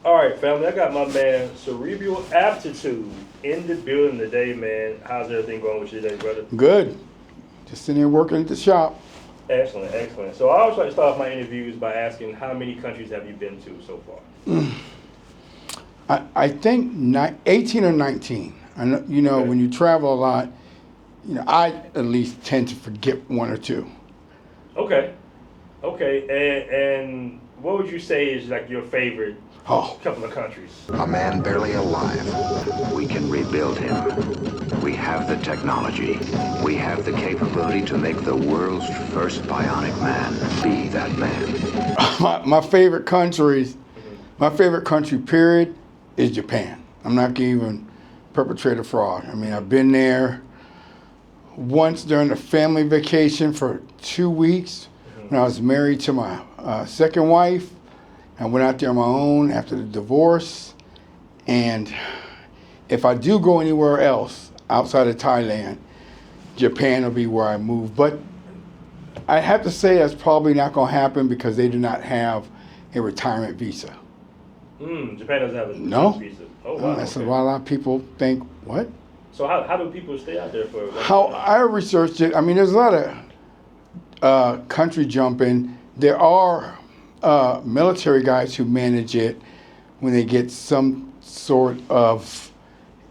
All right, family. I got my man Cerebral Aptitude in the building today, man. How's everything going with you today, brother? Good. Just sitting here working at the shop. Excellent, excellent. So I always like to start off my interviews by asking, how many countries have you been to so far? I think 18 or 19. I know, Okay. when you travel a lot, I at least tend to forget one or two. Okay. Okay. And what would you say is like your favorite Oh, couple of countries? A man barely alive. We can rebuild him. We have the technology. We have the capability to make the world's first bionic man be that man. my favorite countries, my favorite country, period, is Japan. I'm not going to even perpetrate a fraud. I mean, I've been there once during a family vacation for 2 weeks when I was married to my second wife. I went out there on my own after the divorce. And if I do go anywhere else outside of Thailand, Japan will be where I move. But I have to say that's probably not going to happen because they do not have a retirement visa. Japan doesn't have a No. visa. Oh, wow. That's Okay. why a lot of people think, what? So how do people stay out there for? How I researched it, I mean, there's a lot of country jumping. There are military guys who manage it when they get some sort of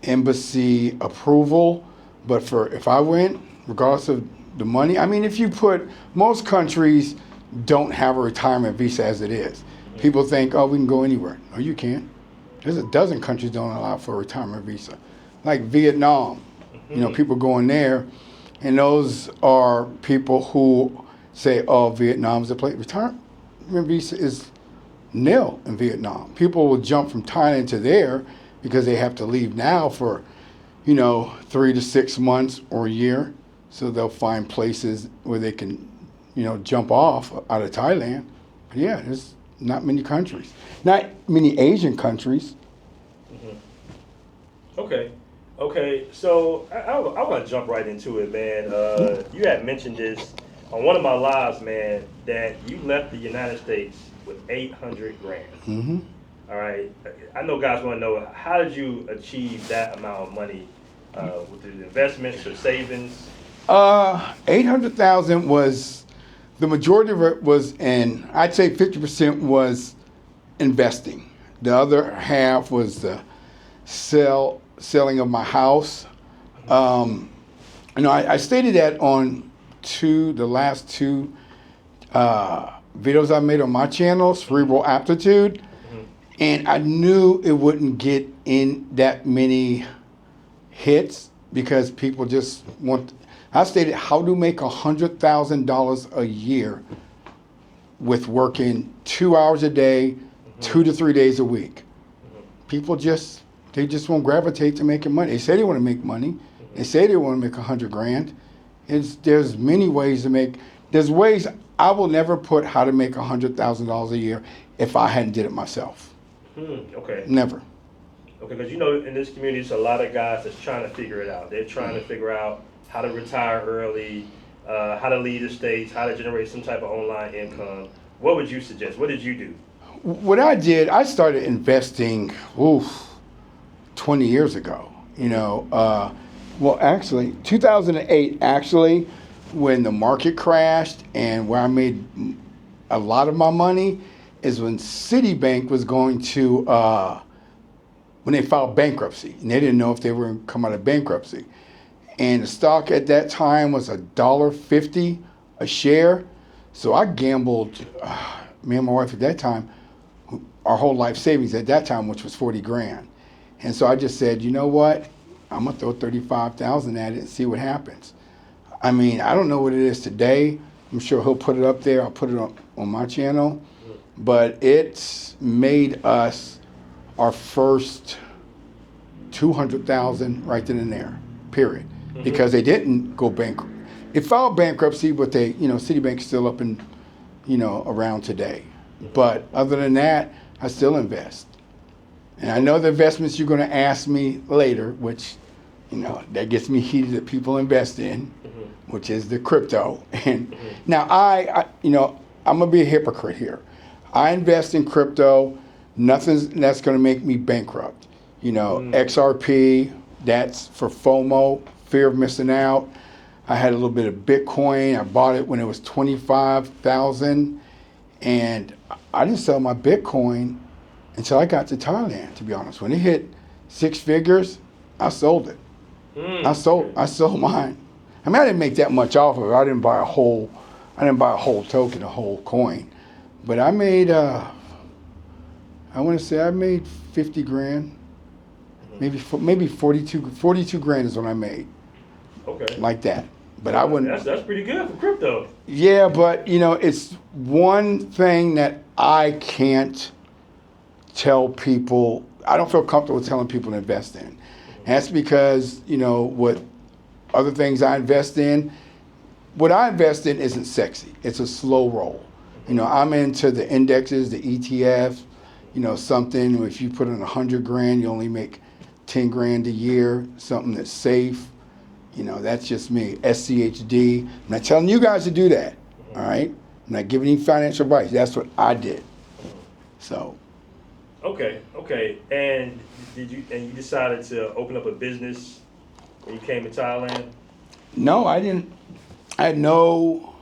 embassy approval. But if I went, regardless of the money, I mean, if you put, most countries don't have a retirement visa as it is. People think, oh, we can go anywhere. No, you can't. There's a dozen countries don't allow for a retirement visa. Like Vietnam, people going there, and those are people who say, oh, Vietnam's a place. Retirement visa is nil in Vietnam. People will jump from Thailand to there because they have to leave now for, 3 to 6 months or a year. So they'll find places where they can, jump off out of Thailand. But yeah, there's not many countries. Not many Asian countries. Okay. Okay. So I want to jump right into it, man. You had mentioned this on one of my lives, man, that you left the United States with 800 grand. Mm-hmm. All right. I know guys want to know, how did you achieve that amount of money with the investments or savings? 800,000 was, the majority of it was I'd say 50% was investing. The other half was the selling of my house. I stated that on the last two videos I made on my channel, Cerebral Aptitude, and I knew it wouldn't get in that many hits because people just want. I stated how to make $100,000 a year with working 2 hours a day, 2 to 3 days a week. People just won't gravitate to making money. They say they want to make money. They say they want to make 100 grand. There's many ways to make. There's ways. I will never put how to make $100,000 a year if I hadn't did it myself. Okay. Never. Okay, because in this community, there's a lot of guys that's trying to figure it out. They're trying to figure out how to retire early, how to leave the States, how to generate some type of online income. What would you suggest? What did you do? What I did, I started investing 20 years ago. Well, actually, 2008, actually, when the market crashed and where I made a lot of my money is when Citibank was going to, when they filed bankruptcy, and they didn't know if they were going to come out of bankruptcy. And the stock at that time was $1.50 a share. So I gambled, me and my wife at that time, our whole life savings at that time, which was 40 grand. And so I just said, you know what? I'm gonna throw 35,000 at it and see what happens. I mean, I don't know what it is today. I'm sure he'll put it up there. I'll put it on my channel. But it's made us our first 200,000 right then and there, period. Because they didn't go bankrupt. It filed bankruptcy, but they, Citibank's still up and, around today. But other than that, I still invest. And I know the investments you're going to ask me later, which, that gets me heated that people invest in, which is the crypto. And now I'm going to be a hypocrite here. I invest in crypto Nothing that's going to make me bankrupt. You know, XRP, that's for FOMO, fear of missing out. I had a little bit of Bitcoin. I bought it when it was 25,000, and I didn't sell my Bitcoin until I got to Thailand, to be honest. When it hit 6 figures, I sold it. I sold mine. I mean, I didn't make that much off of it. I didn't buy a whole token, a whole coin. But I made, I want to say I made 50 grand. Maybe 42 grand is what I made. Okay. Like that. But I wouldn't. That's pretty good for crypto. Yeah, but you know, it's one thing that I can't tell people. I don't feel comfortable telling people to invest in. And that's because, you know, what other things I invest in, what I invest in isn't sexy. It's a slow roll. You know, I'm into the indexes, the ETFs, you know, something, if you put in 100 grand, you only make 10 grand a year, something that's safe. You know, that's just me. SCHD. I'm not telling you guys to do that, all right? I'm not giving you financial advice. That's what I did. So. Okay. And you decided to open up a business when you came to Thailand? No, I didn't. I had no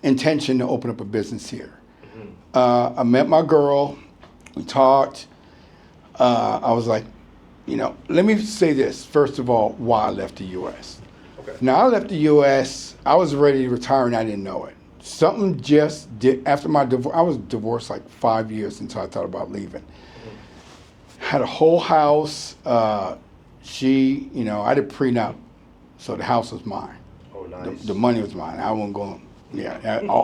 intention to open up a business here. I met my girl. We talked. I was like, you know, let me say this. First of all, why I left the U.S. Okay. Now, I left the U.S., I was ready to retire and I didn't know it. Something just did, after my divorce, I was divorced like 5 years until I thought about leaving. Had a whole house. She, you know, I did prenup, so the house was mine. Oh, nice. The money was mine. I wasn't going,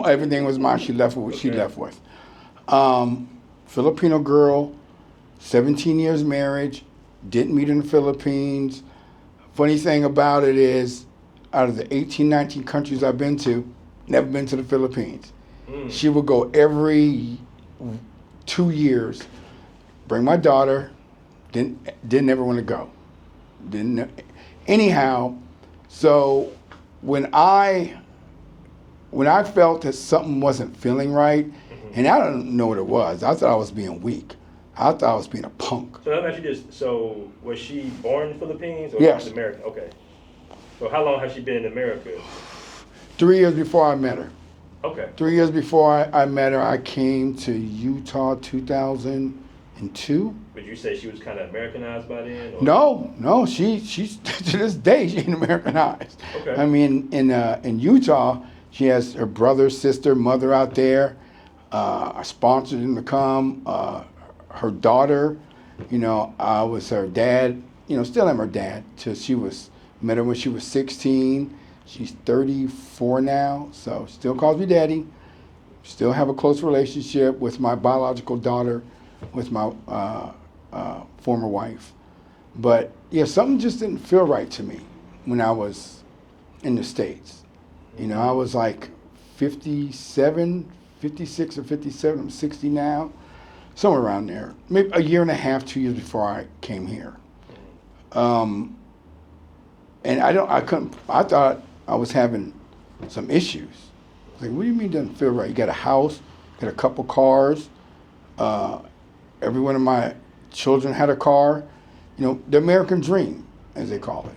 everything was mine. She left with what she left with. Filipino girl, 17 years marriage, didn't meet in the Philippines. Funny thing about it is, out of the 18, 19 countries I've been to, never been to the Philippines. She would go every 2 years, bring my daughter, didn't ever want to go. Anyhow, so when I felt that something wasn't feeling right, and I don't know what it was, I thought I was being weak. I thought I was being a punk. So let me ask you this. So was she born in the Philippines or Yes. America? Okay. So how long has she been in America? 3 years before I met her. Okay. 3 years before I met her, I came to Utah 2002. Would you say she was kind of Americanized by then? Or? No, she's to this day she ain't Americanized. Okay. I mean, in Utah, she has her brother, sister, mother out there. I sponsored them to come. Her daughter, you know, I was her dad. You know, still am her dad. Till met her when she was 16. She's 34 now, so still calls me daddy. Still have a close relationship with my biological daughter, with my former wife. But yeah, something just didn't feel right to me when I was in the States. You know, I was like 57, 56 or 57. I'm 60 now, somewhere around there. Maybe a year and a half, 2 years before I came here. And I thought I was having some issues. Like, what do you mean it doesn't feel right? You got a house, got a couple cars. Every one of my children had a car. You know, the American dream, as they call it.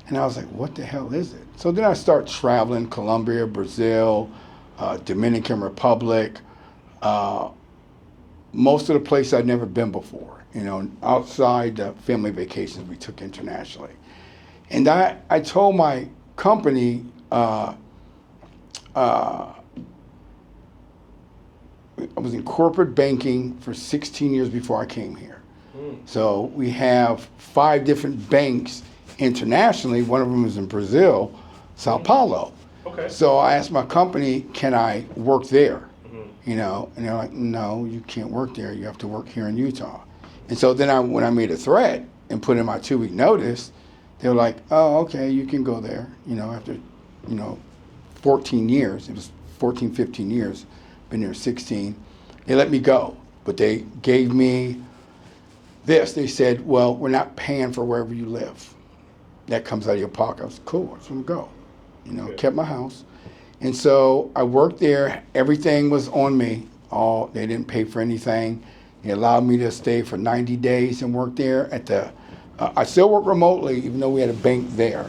And I was like, what the hell is it? So then I start traveling, Colombia, Brazil, Dominican Republic, most of the places I'd never been before, you know, outside the family vacations we took internationally. And I told my company, I was in corporate banking for 16 years before I came here. So we have 5 different banks internationally. One of them is in Brazil, Sao Paulo. Okay. So I asked my company, can I work there? You know, and they're like, no, you can't work there. You have to work here in Utah. And so then when I made a threat and put in my 2-week notice, they were like, oh, okay, you can go there. You know, after, 14 years, it was 14, 15 years, been there 16, they let me go. But they gave me this. They said, well, we're not paying for wherever you live. That comes out of your pocket. I was cool, I just want to go. You know, kept my house. And so I worked there. Everything was on me. They didn't pay for anything. He allowed me to stay for 90 days and work there at the. I still work remotely, even though we had a bank there.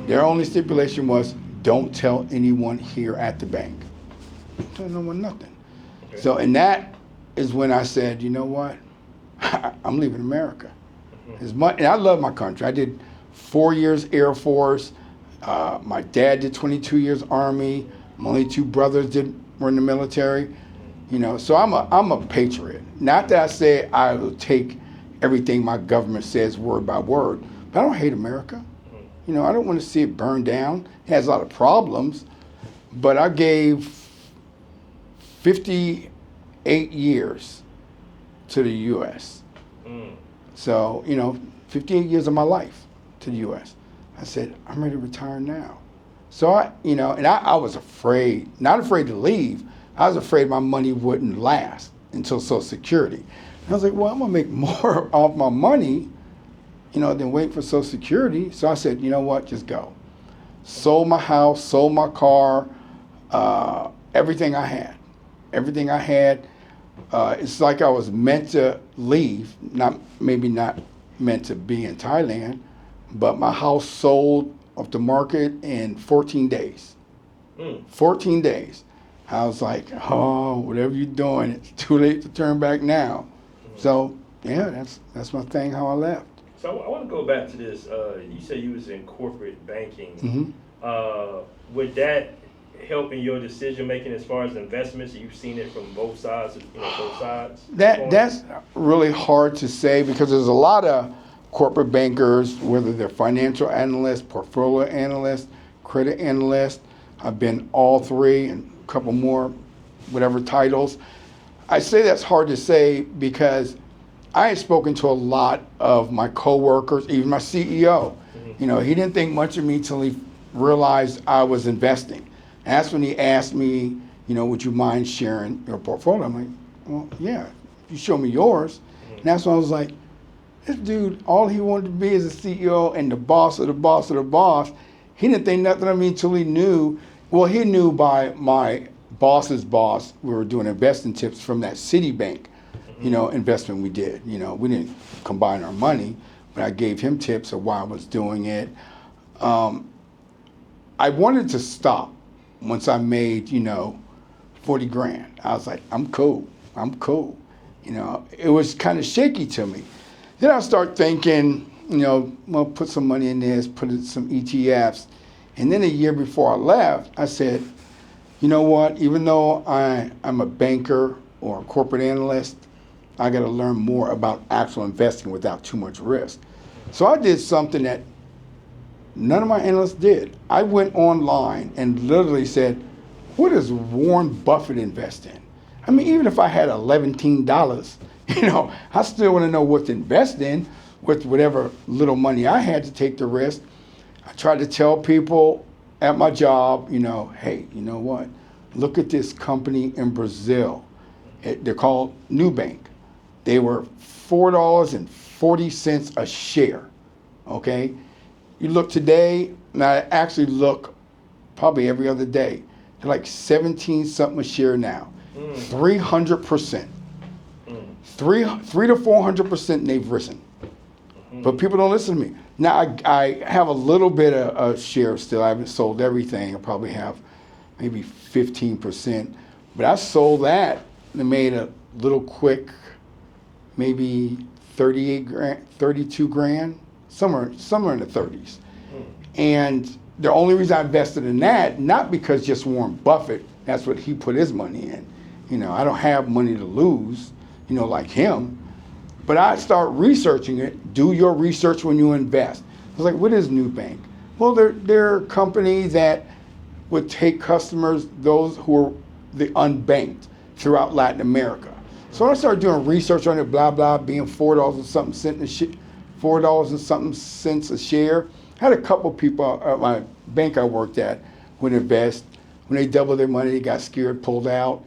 Their only stipulation was, don't tell anyone here at the bank. Don't tell no one nothing. Okay. So, and that is when I said, you know what? I'm leaving America. As much, and I love my country. I did 4 years Air Force. My dad did 22 years Army. My only two brothers were in the military. You know, so I'm a patriot. Not that I say I will take everything my government says word by word, but I don't hate America. You know, I don't want to see it burn down. It has a lot of problems, but I gave 58 years to the U.S. So, you know, 58 years of my life to the U.S. I said, I'm ready to retire now. So I was afraid, not afraid to leave. I was afraid my money wouldn't last until Social Security. And I was like, well, I'm gonna make more off my money, you know, than wait for Social Security. So I said, you know what, just go. Sold my house, sold my car, everything I had. Everything I had. It's like I was meant to leave, maybe not meant to be in Thailand, but my house sold off the market in 14 days. 14 days. I was like, oh, whatever you're doing, it's too late to turn back now. So, yeah, that's my thing, how I left. So I want to go back to this. You said you was in corporate banking. Would that help in your decision making as far as investments? You've seen it from both sides, both sides? That's really hard to say because there's a lot of corporate bankers, whether they're financial analysts, portfolio analysts, credit analysts. I've been all three and a couple more, whatever titles. I say that's hard to say because I had spoken to a lot of my coworkers, even my CEO. You know, he didn't think much of me till he realized I was investing. And that's when he asked me, you know, would you mind sharing your portfolio? I'm like, well, yeah, you show me yours. And that's when I was like, this dude, all he wanted to be is a CEO and the boss of the boss of the boss. He didn't think nothing of me until he knew. Well, he knew by my boss's boss, we were doing investing tips from that Citibank, you know, investment we did. You know, we didn't combine our money, but I gave him tips of why I was doing it. I wanted to stop once I made, you know, 40 grand. I was like, I'm cool. You know, it was kind of shaky to me. Then I start thinking, you know, well, put some money in this, put in some ETFs. And then a year before I left, I said, you know what, even though I'm a banker or a corporate analyst, I got to learn more about actual investing without too much risk. So I did something that none of my analysts did. I went online and literally said, what does Warren Buffett invest in? I mean, even if I had $11, you know, I still want to know what to invest in with whatever little money I had to take the risk. I tried to tell people at my job, you know, hey, you know what? Look at this company in Brazil. They're called Nubank. They were $4.40 a share, okay? You look today, and I actually look probably every other day. They're like 17 something a share now, 300%. 300 to 400% they've risen. But people don't listen to me. Now, I have a little bit of shares still. I haven't sold everything. I probably have maybe 15%. But I sold that and made a little quick, maybe 38 grand, 32 grand, somewhere in the 30s. And the only reason I invested in that, not because just Warren Buffett, that's what he put his money in. You know, I don't have money to lose, you know, like him. But I start researching it. Do your research when you invest. I was like, what is Nubank? Well, they're a company that would take customers, those who are the unbanked throughout Latin America. So when I started doing research on it, blah, blah, being $4 and something cents a share. I had a couple people at my bank I worked at would invest. When they doubled their money, they got scared, pulled out.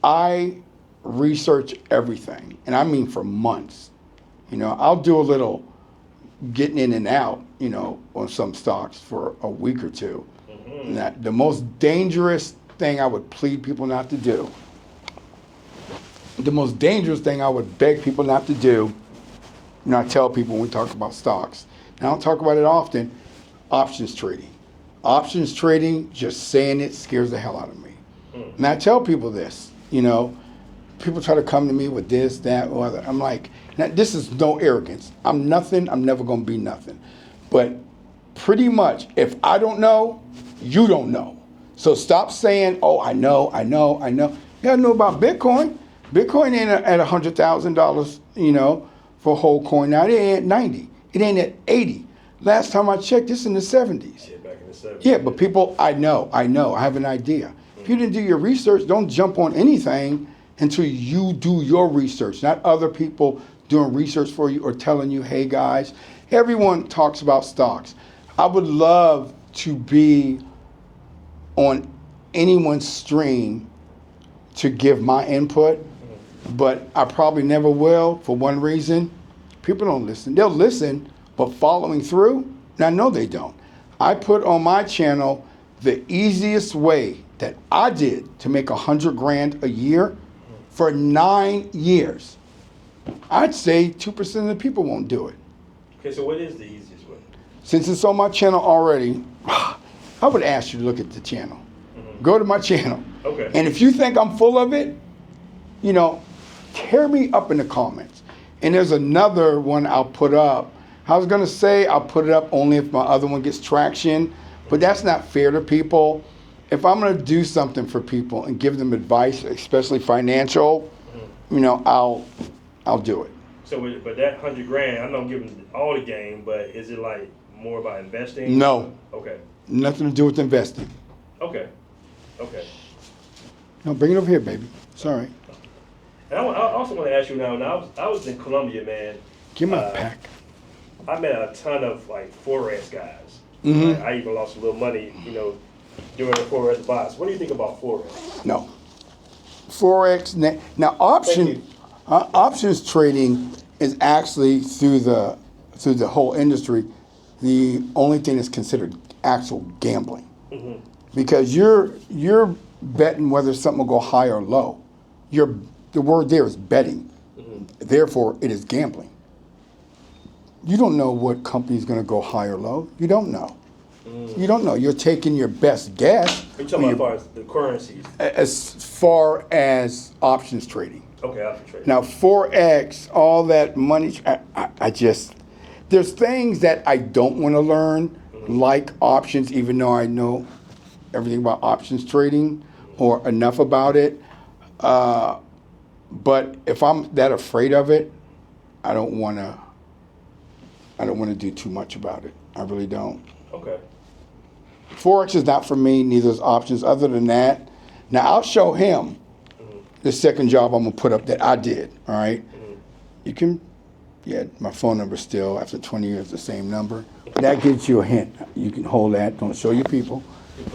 I research everything, and I mean for months. You know, I'll do a little getting in and out, you know, on some stocks for a week or two. And the most dangerous thing I would plead people not to do the most dangerous thing I would beg people not to do, and I tell people when we talk about stocks, and I don't talk about it often, options trading. Options trading, just saying it scares the hell out of me. And I tell people this, people try to come to me with this, that, or other. I'm like, now, this is no arrogance. I'm nothing. I'm never going to be nothing. But pretty much, if I don't know, you don't know. So stop saying, oh, I know. You got to know about Bitcoin. Bitcoin ain't at $100,000, for a whole coin. Now, it ain't at 90. It ain't at 80. Last time I checked, it's in the 70s. Yeah, back in the 70s. Yeah, but people, I know, I have an idea. If you didn't do your research, don't jump on anything until you do your research, not other people doing research for you or telling you, hey guys, everyone talks about stocks. I would love to be on anyone's stream to give my input, but I probably never will for one reason. People don't listen. They'll listen, but following through, now no they don't. I put on my channel the easiest way that I did to make $100,000 a year for 9 years. I'd say 2% of the people won't do it. Okay, so what is the easiest way? Since it's on my channel already, I would ask you to look at the channel. Go to my channel. Okay. And if you think I'm full of it, tear me up in the comments. And there's another one I'll put up. I was gonna say I'll put it up only if my other one gets traction, but that's not fair to people. If I'm gonna do something for people and give them advice, especially financial, I'll do it. So, but that $100,000, I know I'm giving all the game, but is it like more about investing? No, Okay. nothing to do with investing. Okay. No, bring it over here, baby. Sorry. And I also want to ask you now. I was in Colombia, man. Give me a pack. I met a ton of like Forex guys. Mhm. Like, I even lost a little money, during the Forex box. What do you think about Forex? No. Forex. Now, options trading is actually through the whole industry the only thing that's considered actual gambling, because you're betting whether something will go high or low. The word there is betting. Therefore, it is gambling. You don't know what company is going to go high or low. You don't know. You don't know. You're taking your best guess. Are you talking about as far as the currencies? As far as options trading. Okay, option trading. Now, Forex, all that money, there's things that I don't want to learn, like options, even though I know everything about options trading or enough about it. But if I'm that afraid of it, I don't want to do too much about it. I really don't. Okay. Forex is not for me, neither is options. Other than that, now I'll show him the second job I'm gonna put up that I did. All right, you can, my phone number still after 20 years the same number. That gives you a hint. You can hold that. Don't show your people.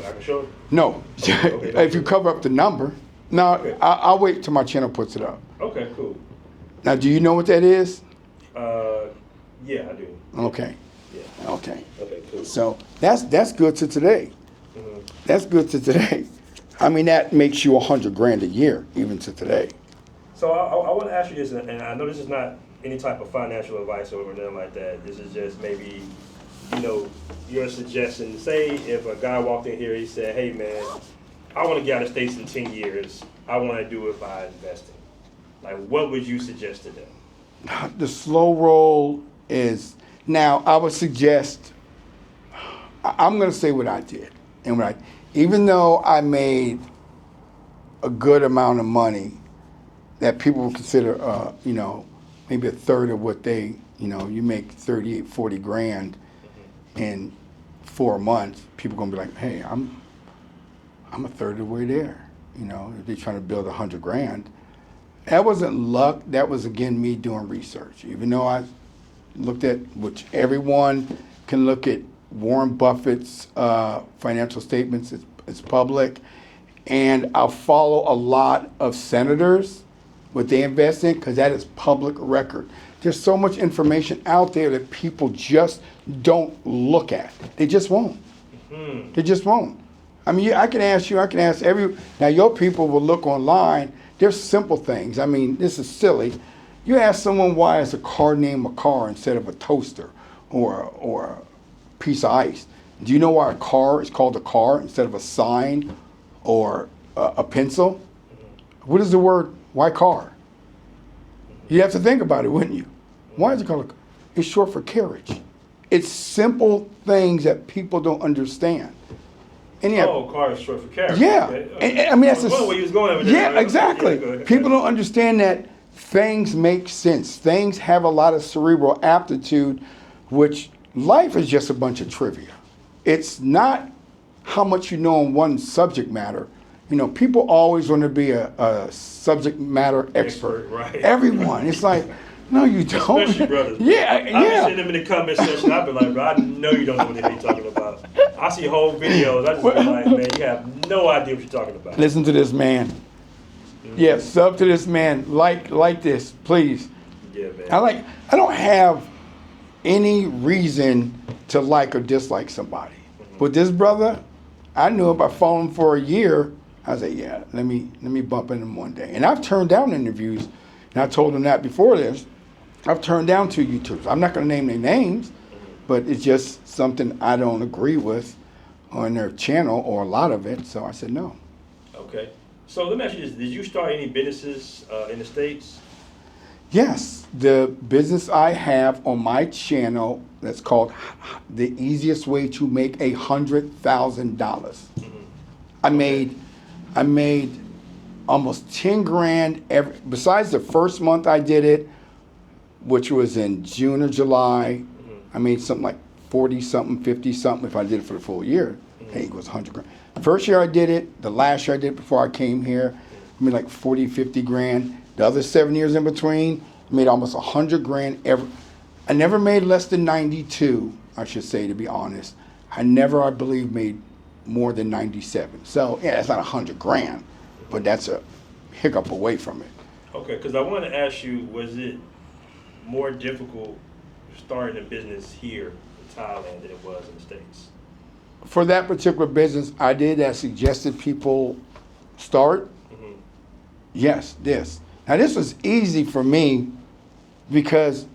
I can show you. No, if you cover up the number. No, Okay. I'll wait till my channel puts it up. Okay, cool. Now, do you know what that is? Yeah, I do. Okay. Yeah. Okay. Okay, cool. So that's good to today. That's good to today. I mean, that makes you $100,000 a year, even to today. So I want to ask you this, and I know this is not any type of financial advice or anything like that. This is just maybe, your suggestion. Say if a guy walked in here, he said, hey man, I want to get out of the States in 10 years. I want to do it by investing. Like, what would you suggest to them? The slow roll is, now I would suggest, I'm going to say what I did. And even though I made a good amount of money that people would consider, maybe a third of what they, you make 38, 40 grand in 4 months, people going to be like, hey, I'm a third of the way there. If they're trying to build $100,000. That wasn't luck. That was, again, me doing research. Even though I looked at, which everyone can look at Warren Buffett's financial statements, it's public. And I'll follow a lot of senators, what they invest in, because that is public record. There's so much information out there that people just don't look at. They just won't. They just won't. I mean, I can ask you, I can ask now your people will look online, There's simple things. I mean, this is silly. You ask someone why is a car named a car instead of a toaster or a piece of ice. Do you know why a car is called a car instead of a sign or a pencil? What is the word? Why car? You have to think about it, wouldn't you? Why is it called a car? It's short for carriage. It's simple things that people don't understand. And yet, car is short for carriage. yeah, Okay. I mean that's where you was going over there. yeah, exactly. Yeah, go ahead. People don't understand that things make sense. Things have a lot of cerebral aptitude, which life is just a bunch of trivia. It's not how much you know on one subject matter. You know, people always want to be a subject matter expert. Right. Everyone. It's like, no, you don't. Especially brothers. Yeah, I've been yeah. seeing them in the comment section. I've been like, bro, I know you don't know what they're talking about. I see whole videos. I just be like, man, you have no idea what you're talking about. Listen to this man. Yeah, sub to this man. Like this, please. Yeah, man. I don't have any reason to like or dislike somebody. But this brother, I knew him by following him for a year. I said, yeah, let me bump into him one day. And I've turned down interviews, and I told him that before this. I've turned down 2 YouTubers. I'm not going to name their names, but it's just something I don't agree with on their channel or a lot of it. So I said no. Okay. So let me ask you this. Did you start any businesses in the States? Yes, the business I have on my channel that's called The Easiest Way to Make $100,000. I made almost 10 grand every, besides the first month I did it, which was in June or July. I made something like 40 something, 50 something if I did it for the full year. Hey, it was 100 grand. First year I did it, the last year I did it before I came here, I made like 40, 50 grand. The other 7 years in between, I made almost 100 grand every. I never made less than 92, I should say, to be honest. I never, I believe, made more than 97. So yeah, that's not 100 grand, but that's a hiccup away from it. Okay, because I wanted to ask you, was it more difficult starting a business here in Thailand than it was in the States? For that particular business, I did that suggested people start. Yes, this. Now this was easy for me because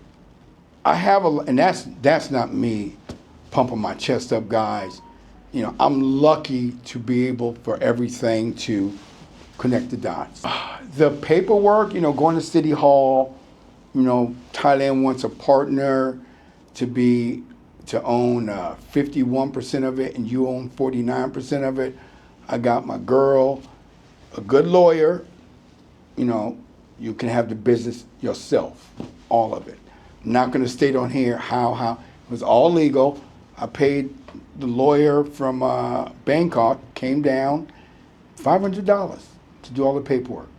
I have and that's not me pumping my chest up, guys. You know, I'm lucky to be able for everything to connect the dots. The paperwork, you know, going to City Hall, you know, Thailand wants a partner to own 51% of it and you own 49% of it. I got my girl, a good lawyer, you know, you can have the business yourself, all of it. I'm not gonna state on here how, it was all legal. I paid the lawyer from Bangkok, came down, $500 to do all the paperwork,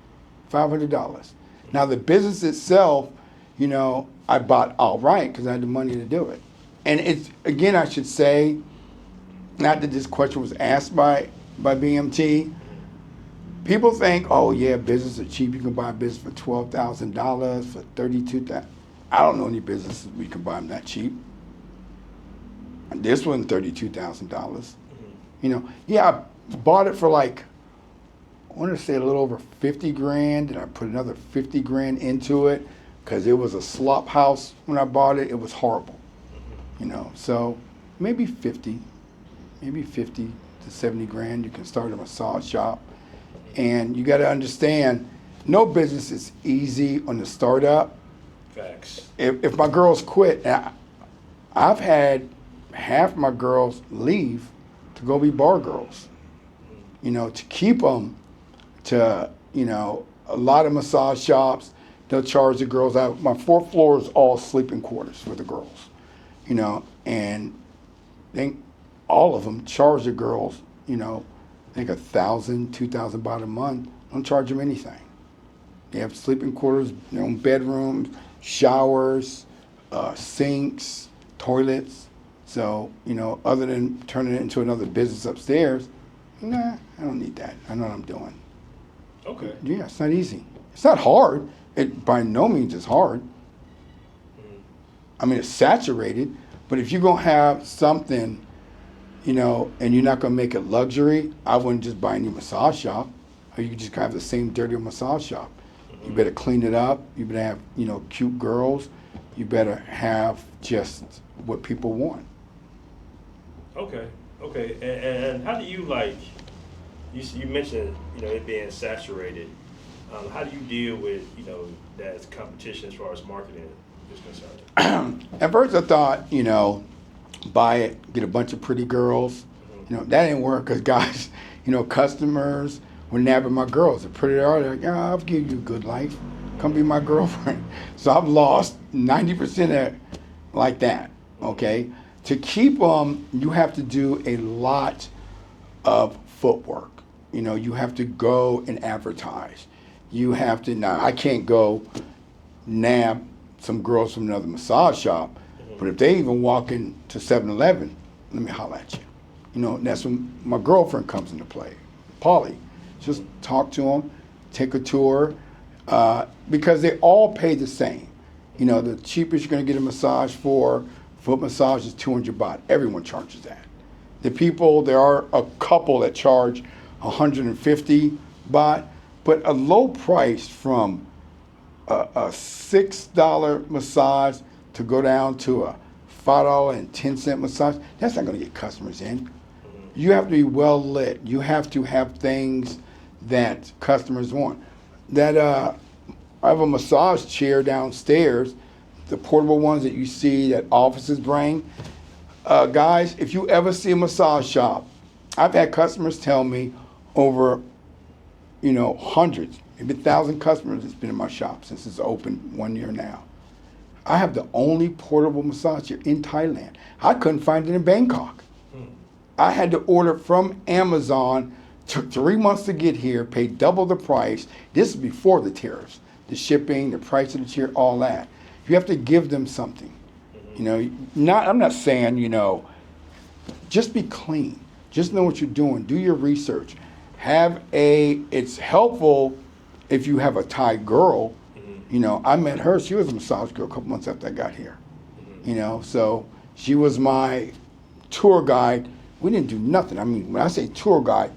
$500. Now the business itself, you know, I bought outright because I had the money to do it. And it's, again, I should say, not that this question was asked by BMT, people think, oh yeah, businesses are cheap. You can buy a business for $12,000, for $32,000. I don't know any businesses we can buy them that cheap. And this one, $32,000. You know, yeah, I bought it for like, I want to say a little over 50 grand, and I put another 50 grand into it because it was a slop house when I bought it. It was horrible, you know. So maybe 50 to 70 grand. You can start a massage shop, and you got to understand, no business is easy on the startup. Facts. If my girls quit, and I've had half my girls leave to go be bar girls, you know, to keep them to, you know, a lot of massage shops, they'll charge the girls out. My 4th floor is all sleeping quarters for the girls, you know, and they, all of them charge the girls, you know, I think $1,000, $2,000 baht a month. Don't charge them anything. They have sleeping quarters, their own bedrooms, showers, sinks, toilets. So, you know, other than turning it into another business upstairs, nah, I don't need that. I know what I'm doing. Okay. Yeah, it's not easy. It's not hard. It by no means is hard. I mean, it's saturated, but if you're gonna have something, you know, and you're not gonna make it luxury, I wouldn't just buy any massage shop. or you just have the same dirty massage shop. You better clean it up. You better have, cute girls. You better have just what people want. Okay. And how do you you mentioned, it being saturated. How do you deal with, that competition as far as marketing is concerned? At first I thought, buy it, get a bunch of pretty girls. That didn't work because guys, customers were nabbing my girls. The pretty are, they're like, I'll give you a good life. Come be my girlfriend. So I've lost 90% of like that, okay? To keep them, you have to do a lot of footwork. You have to go and advertise. You have to, now I can't go nab some girls from another massage shop, but if they even walk into 7-Eleven, let me holler at you. That's when my girlfriend comes into play, Polly. Just talk to them, take a tour, because they all pay the same. The cheapest you're gonna get a massage for, foot massage is 200 baht. Everyone charges that. There are a couple that charge 150 baht, but a low price from a $6 massage to go down to a $5.10 massage, that's not gonna get customers in. You have to be well lit. You have to have things that customers want. I have a massage chair downstairs, the portable ones that you see that offices bring. Guys, if you ever see a massage shop, I've had customers tell me over, hundreds, maybe 1,000 customers that's been in my shop since it's open 1 year now. I have the only portable massage chair in Thailand. I couldn't find it in Bangkok. I had to order from Amazon, took 3 months to get here, paid double the price. This is before the tariffs, the shipping, the price of the chair, all that. You have to give them something. I'm not saying, just be clean. Just know what you're doing. Do your research. It's helpful if you have a Thai girl. I met her, she was a massage girl a couple months after I got here. So she was my tour guide. We didn't do nothing. I mean, when I say tour guide.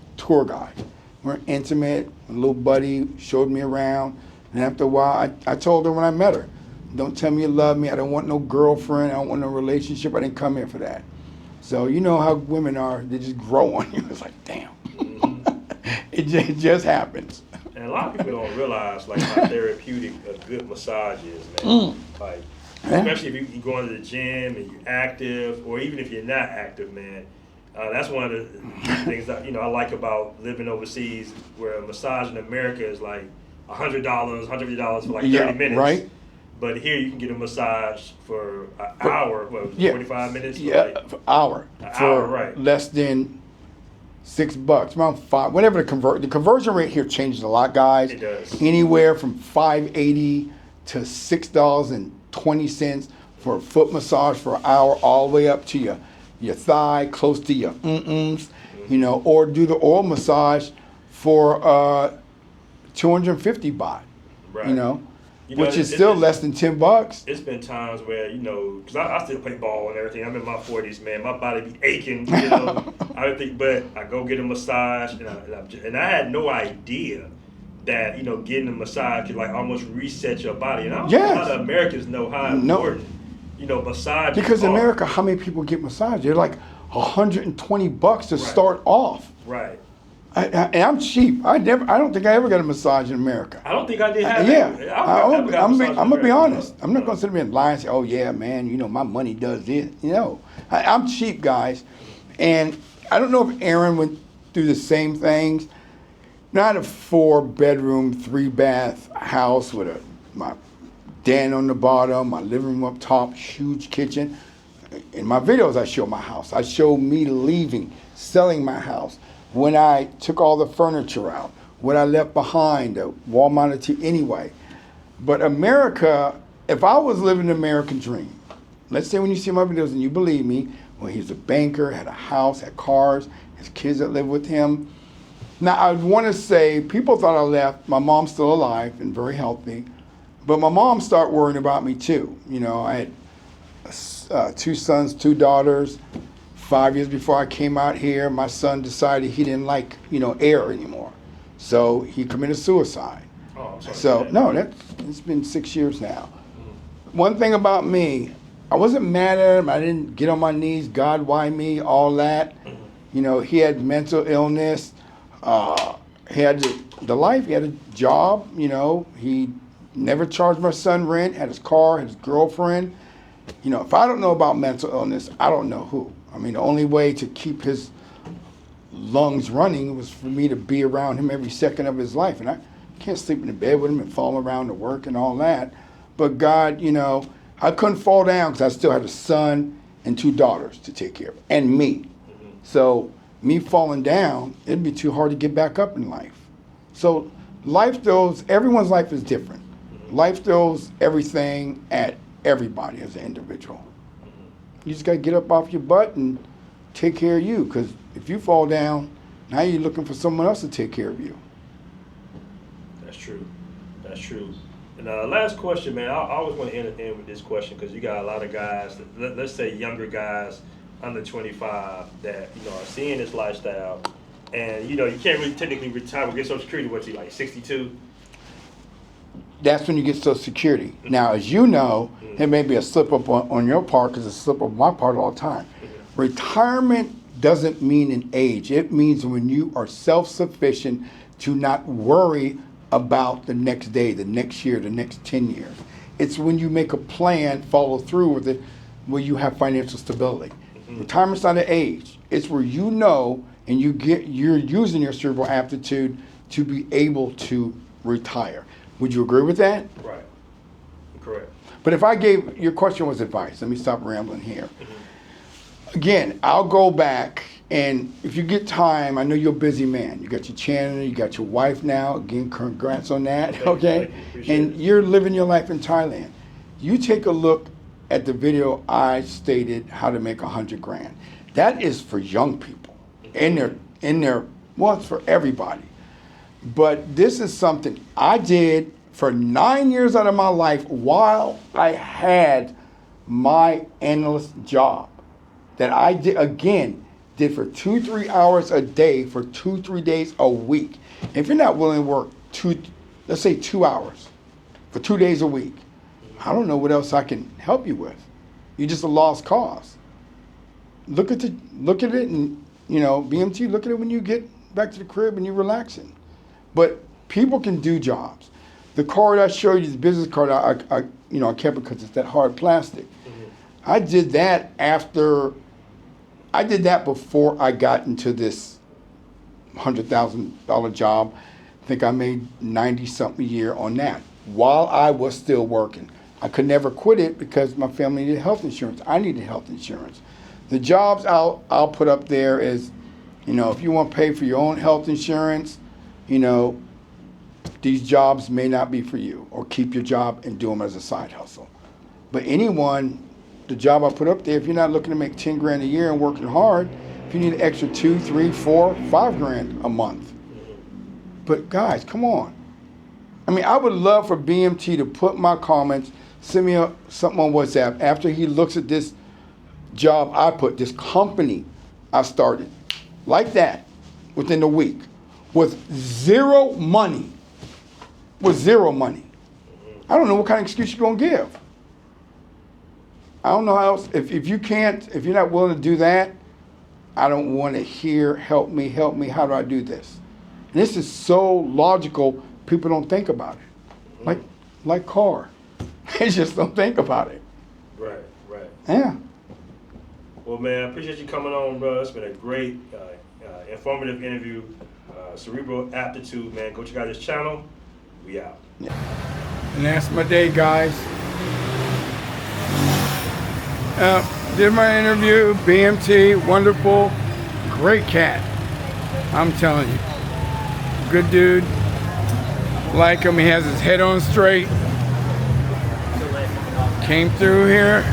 We're intimate. My little buddy showed me around. And after a while, I told her when I met her, don't tell me you love me. I don't want no girlfriend. I don't want no relationship. I didn't come here for that. So you know how women are. They just grow on you. It's like, damn. It just happens. And a lot of people don't realize how therapeutic a good massage is, man. Especially if you go into the gym and you're active, or even if you're not active, man. That's one of the things that I like about living overseas, where a massage in America is like $100, $150 for 30 minutes. Right. But here you can get a massage for an hour, 45 minutes? For hour. Right. Less than $6, around $5, whatever the conversion rate here changes a lot, guys. It does. Anywhere from $5.80 to $6.20 for a foot massage for an hour, all the way up to your thigh, close to your or do the oil massage for 250 baht, Right. which is still less than $10. It's been times where, because I still play ball and everything. I'm in my 40s, man. My body be aching, but I go get a massage, and I had no idea that, getting a massage could almost reset your body. And I don't think a lot of Americans know how important, massage Because in are. America, how many people get massage? They're like $120 to start off. Right. And I'm cheap. I don't think I ever got a massage in America. I don't think I did have I'm gonna be honest. I'm not gonna sit there and lie and say, "Oh yeah, man, my money does this." I'm cheap, guys, and I don't know if Aaron went through the same things. Not a 4-bedroom, 3-bath house with my den on the bottom, my living room up top, huge kitchen. In my videos, I show my house. I show me leaving, selling my house. When I took all the furniture out, what I left behind, the wall-mounted TV, anyway. But America, if I was living the American dream, let's say when you see my videos and you believe me, well, he's a banker, had a house, had cars, his kids that live with him. Now, I want to say, people thought I left. My mom's still alive and very healthy. But my mom started worrying about me too. I had 2 sons, 2 daughters. 5 years before I came out here, my son decided he didn't like, air anymore. So he committed suicide. Oh, I'm sorry. So no, it's been 6 years now. One thing about me, I wasn't mad at him. I didn't get on my knees, God, why me, all that. You know, he had mental illness. He had the life. He had a job. You know, he never charged my son rent. Had his car. Had his girlfriend. You know, if I don't know about mental illness, I don't know who. I mean, the only way to keep his lungs running was for me to be around him every second of his life, and I can't sleep in the bed with him and fall around to work and all that. But God, you know, I couldn't fall down because I still had a son and 2 daughters to take care of, and me. So me falling down, it'd be too hard to get back up in life. So life throws, everyone's life is different. Life throws everything at everybody as an individual. You just got to get up off your butt and take care of you, because if you fall down, now you're looking for someone else to take care of you. That's true. That's true. And last question, man. I always want to end with this question because you got a lot of guys, let's say younger guys under 25 that, you know, are seeing this lifestyle. And, you know, you can't really technically retire or get Social Security, what's he, like 62? That's when you get Social Security. Now, as you know, it may be a slip up on your part, because it's a slip up on my part all the time. Retirement doesn't mean an age. It means when you are self-sufficient to not worry about the next day, the next year, the next 10 years. It's when you make a plan, follow through with it, where you have financial stability. Retirement's not an age. It's where you know and you're using your cerebral aptitude to be able to retire. Would you agree with that? Right. Correct. But if I gave, your question was advice. Let me stop rambling here. Again, I'll go back, and if you get time, I know you're a busy man. You got your channel, you got your wife now. Again, congrats on that, okay? And you're living your life in Thailand. You take a look at the video I stated, how to make 100 grand. That is for young people. Well, it's for everybody. But this is something I did for 9 years out of my life while I had my analyst job, that I did for 2-3 hours a day for 2-3 days a week. If you're not willing to work let's say 2 hours for 2 days a week, I don't know what else I can help you with. You're just a lost cause. Look at it, and you know, BMT. Look at it when you get back to the crib and you're relaxing. But people can do jobs. The card I showed you, the business card, I kept it because it's that hard plastic. I did that before I got into this $100,000 job. I think I made 90-something a year on that while I was still working. I could never quit it because my family needed health insurance. I needed health insurance. The jobs I'll put up there is, you know, if you want to pay for your own health insurance, you know, these jobs may not be for you, or keep your job and do them as a side hustle. But anyone, the job I put up there, if you're not looking to make 10 grand a year and working hard, if you need an extra 2, 3, 4, 5 grand a month. But guys, come on. I mean, I would love for BMT to put my comments, send me something on WhatsApp after he looks at this job I put, this company I started, like that, within a week, with zero money. With zero money. I don't know what kind of excuse you're going to give. I don't know how else. If you're not willing to do that, I don't want to hear, help me, how do I do this? And this is so logical, people don't think about it. Like car. They just don't think about it. Right. Yeah. Well, man, I appreciate you coming on, bro. It's been a great, informative interview. Cerebral Aptitude, man. Go check out his channel. We out. Yeah. And that's my day, guys. Did my interview, BMT, wonderful, great cat. I'm telling you. Good dude. Like him, he has his head on straight. Came through here.